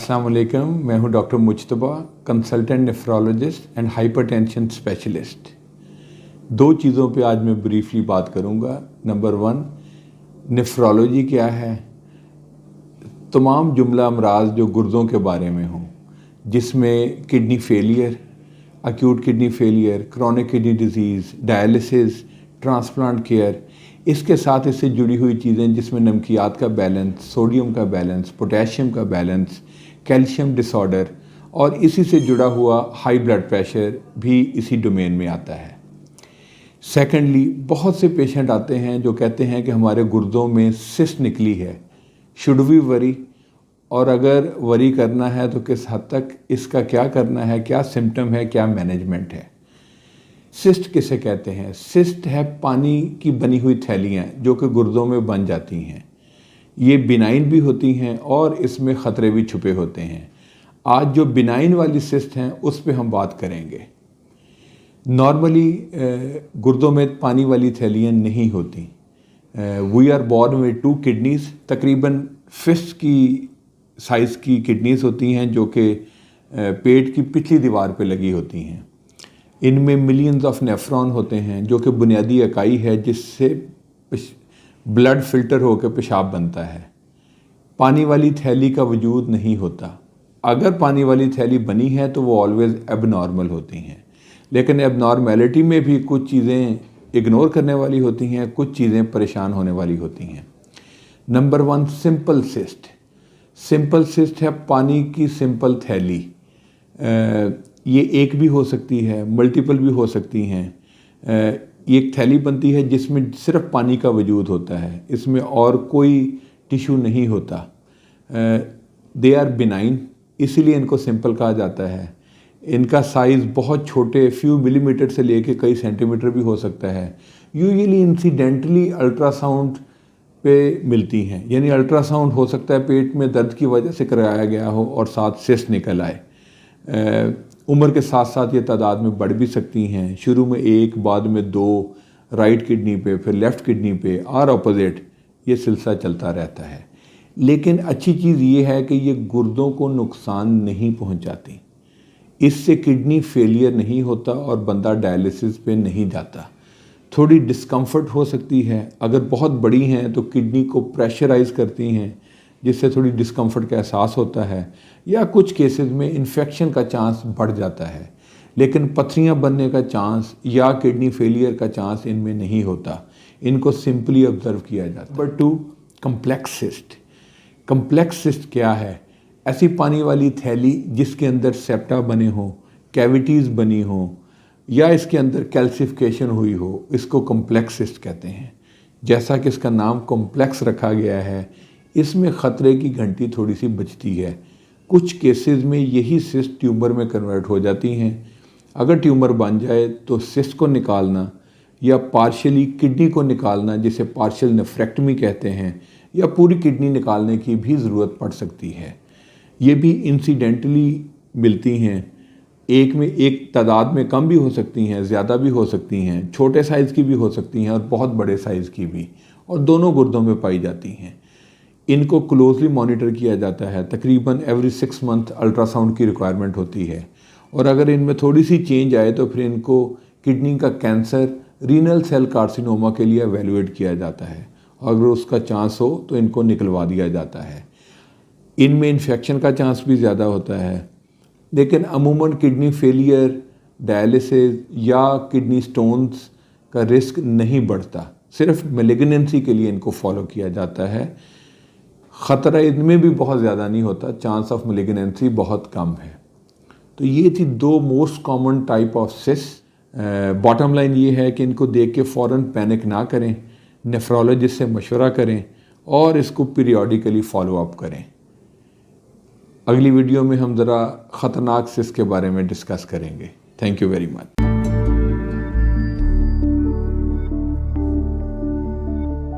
अस्सलाम वालेकुम, मैं हूं doctor Mujtaba, consultant nephrologist and hypertension specialist. दो चीज़ों पे आज मैं ब्रीफली बात करूंगा। नंबर 1, नेफ्रोलॉजी क्या है। तमाम जुमला अमराज जो गुर्दों के बारे में हों, जिसमें kidney failure, acute kidney failure, chronic kidney disease, dialysis, transplant care, इसके साथ इससे जुड़ी हुई चीज़ें जिसमें नमकियात का बैलेंस, सोडियम का बैलेंस, पोटेशियम का बैलेंस, कैल्शियम डिसऑर्डर और इसी से जुड़ा हुआ हाई ब्लड प्रेशर भी इसी डोमेन में आता है। सेकेंडली, बहुत से पेशेंट आते हैं जो कहते हैं कि हमारे गुर्दों में सिस्ट निकली है, शुड वी वरी, और अगर वरी करना है तो किस हद तक, इसका क्या करना है, क्या सिम्टम है, क्या मैनेजमेंट है। सिस्ट किसे कहते हैं? सिस्ट है पानी की बनी हुई थैलियाँ जो कि गुर्दों में बन जाती हैं। ये बिनाइन भी होती हैं और इसमें ख़तरे भी छुपे होते हैं। आज जो बिनाइन वाली सिस्ट हैं उस पे हम बात करेंगे। नॉर्मली गुर्दों में पानी वाली थैलियाँ नहीं होती। We are born with 2 kidneys, तकरीबन फिस्ट की साइज़ की किडनीज़ होती हैं जो कि पेट की पिछली दीवार पे लगी होती हैं। इनमें मिलियंस ऑफ नेफ्रॉन होते हैं जो कि बुनियादी इकाई है जिससे ब्लड फिल्टर होकर पेशाब बनता है। पानी वाली थैली का वजूद नहीं होता। अगर पानी वाली थैली बनी है तो वो ऑलवेज़ एबनॉर्मल होती हैं, लेकिन एबनॉर्मेलिटी में भी कुछ चीज़ें इग्नोर करने वाली होती हैं, कुछ चीज़ें परेशान होने वाली होती हैं। Number 1, simple cyst. Simple cyst है पानी की सिंपल थैली। ये एक भी हो सकती है, मल्टीपल भी हो सकती हैं। ये एक थैली बनती है जिसमें सिर्फ पानी का वजूद होता है, इसमें और कोई टिश्यू नहीं होता। दे आर बिनाइन, इसीलिए इनको सिंपल कहा जाता है। इनका साइज़ बहुत छोटे, फ्यू मिलीमीटर से लेके कई सेंटीमीटर भी हो सकता है। यूजुअली इंसिडेंटली अल्ट्रासाउंड पे मिलती हैं, यानी अल्ट्रासाउंड हो सकता है पेट में दर्द की वजह से कराया गया हो और साथ सिस्ट निकल आए। उम्र के साथ साथ ये तादाद में बढ़ भी सकती हैं। शुरू में 1, बाद में 2, राइट किडनी पे, फिर लेफ़्ट किडनी पे और अपोजिट, ये सिलसिला चलता रहता है। लेकिन अच्छी चीज़ ये है कि ये गुर्दों को नुकसान नहीं पहुंचाती। इससे किडनी फेलियर नहीं होता और बंदा डायलिसिस पे नहीं जाता। थोड़ी डिस्कम्फर्ट हो सकती है, अगर बहुत बड़ी हैं तो किडनी को प्रेशराइज करती हैं जिससे थोड़ी डिस्कम्फर्ट का एहसास होता है, या कुछ केसेस में इन्फेक्शन का चांस बढ़ जाता है, लेकिन पथरियाँ बनने का चांस या किडनी फेलियर का चांस इनमें नहीं होता। इनको सिंपली ऑब्जर्व किया जाता है। Number 2, complex cyst. Complex cyst क्या है? ऐसी पानी वाली थैली जिसके अंदर सेप्टा बने हों, कैविटीज़ बनी हों, या इसके अंदर कैल्सिफिकेशन हुई हो, इसको कम्प्लेक्स सिस्ट कहते हैं। जैसा कि इसका नाम कॉम्प्लेक्स रखा गया है, इसमें ख़तरे की घंटी थोड़ी सी बजती है। कुछ केसेस में यही सिस्ट ट्यूमर में कन्वर्ट हो जाती हैं। अगर ट्यूमर बन जाए तो सिस्ट को निकालना या पार्शियली किडनी को निकालना, जिसे पार्शियल नेफ्रेक्टमी कहते हैं, या पूरी किडनी निकालने की भी ज़रूरत पड़ सकती है। ये भी इंसिडेंटली मिलती हैं। एक तादाद में कम भी हो सकती हैं, ज़्यादा भी हो सकती हैं, छोटे साइज़ की भी हो सकती हैं और बहुत बड़े साइज़ की भी, और दोनों गुर्दों में पाई जाती हैं। इनको क्लोजली मॉनिटर किया जाता है। तकरीबन एवरी 6 मंथ अल्ट्रासाउंड की रिक्वायरमेंट होती है, और अगर इनमें थोड़ी सी चेंज आए तो फिर इनको किडनी का कैंसर, रीनल सेल कार्सिनोमा के लिए एवेलुएट किया जाता है। अगर उसका चांस हो तो इनको निकलवा दिया जाता है। इनमें इन्फेक्शन का चांस भी ज़्यादा होता है, लेकिन अमूमन किडनी फेलियर, डायलिसिस या किडनी स्टोन्स का रिस्क नहीं बढ़ता। सिर्फ मैलिग्नेंसी के लिए इनको फॉलो किया जाता है। ख़तरा इनमें भी बहुत ज़्यादा नहीं होता, चांस ऑफ मैलिग्नेंसी बहुत कम है। तो ये थी 2 most common type of cyst. Bottom line ये है कि इनको देख के फ़ौरन पैनिक ना करें, नेफ्रोलॉजिस्ट से मशवरा करें और इसको पीरियडिकली फॉलो अप करें। अगली वीडियो में हम ज़रा ख़तरनाक सिस्ट के बारे में डिस्कस करेंगे। Thank you very much.